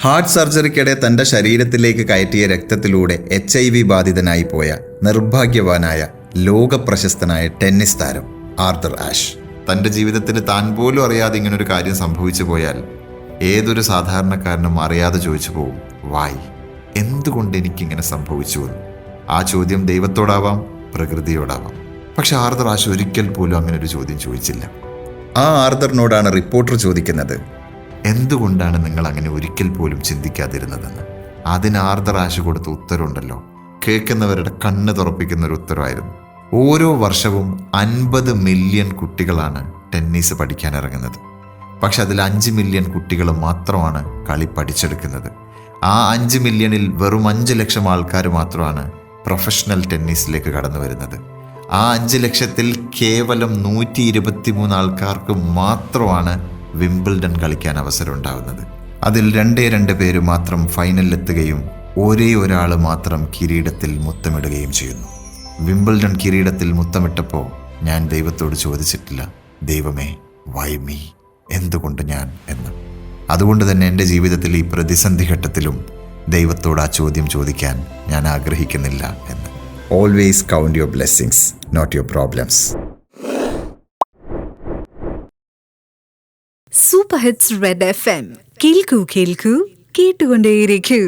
Heart സർജറിക്കിടെ തന്റെ ശരീരത്തിലേക്ക് കയറ്റിയ രക്തത്തിലൂടെ HIV ബാധിതനായി പോയ നിർഭാഗ്യവാനായ ലോകപ്രശസ്തനായ ടെന്നീസ് താരം ആർതർ ആഷ്. തന്റെ ജീവിതത്തിൽ താൻ പോലും അറിയാതെ ഇങ്ങനൊരു കാര്യം സംഭവിച്ചു പോയാൽ ഏതൊരു സാധാരണക്കാരനും അറിയാതെ ചോദിച്ചു പോകും, വായ്, എന്തുകൊണ്ട് എനിക്കിങ്ങനെ സംഭവിച്ചു എന്ന്. ആ ചോദ്യം ദൈവത്തോടാവാം, പ്രകൃതിയോടാവാം. പക്ഷെ ആർതർ ആഷ് ഒരിക്കൽ പോലും അങ്ങനെ ഒരു ചോദ്യം ചോദിച്ചില്ല. ആ ആർതറിനോടാണ് റിപ്പോർട്ടർ ചോദിക്കുന്നത്, എന്തുകൊണ്ടാണ് നിങ്ങൾ അങ്ങനെ ഒരിക്കൽ പോലും ചിന്തിക്കാതിരുന്നതെന്ന്. അതിന് ആർതർ ആഷ് കൊടുത്ത ഉത്തരവുണ്ടല്ലോ, കേൾക്കുന്നവരുടെ കണ്ണ് തുറപ്പിക്കുന്ന ഒരു ഉത്തരവായിരുന്നു. ഓരോ വർഷവും 50 മില്യൺ കുട്ടികളാണ് ടെന്നീസ് പഠിക്കാൻ ഇറങ്ങുന്നത്. പക്ഷെ അതിൽ 5 മില്യൺ കുട്ടികൾ മാത്രമാണ് കളി പഠിച്ചെടുക്കുന്നത്. ആ 5 മില്യണിൽ വെറും 5 ലക്ഷം ആൾക്കാർ മാത്രമാണ് പ്രൊഫഷണൽ ടെന്നീസിലേക്ക് കടന്നു വരുന്നത്. ആ 5 ലക്ഷത്തിൽ കേവലം 123 ആൾക്കാർക്ക് മാത്രമാണ് വിംബിൾഡൺ കളിക്കാൻ അവസരം ഉണ്ടാവുന്നത്. അതിൽ 2 പേര് മാത്രം ഫൈനലിലെത്തുകയും ഒരേ ഒരാൾ മാത്രം കിരീടത്തിൽ മുത്തമിടുകയും ചെയ്യുന്നു. വിംബിൾഡൺ കിരീടത്തിൽ മുത്തമിട്ടപ്പോൾ ഞാൻ ദൈവത്തോട് ചോദിച്ചിട്ടില്ല, ദൈവമേ വൈ മീ, എന്തുകൊണ്ട് ഞാൻ എന്ന്. അതുകൊണ്ട് തന്നെ എൻ്റെ ജീവിതത്തിൽ ഈ പ്രതിസന്ധി ഘട്ടത്തിലും ദൈവത്തോട് ആ ചോദ്യം ചോദിക്കാൻ ഞാൻ ആഗ്രഹിക്കുന്നില്ല എന്ന്. Always count your blessings, not your problems. Super hits red FM. കേൾക്കൂ കേൾക്കൂ, കേട്ടുകൊണ്ടേയിരിക്കൂ.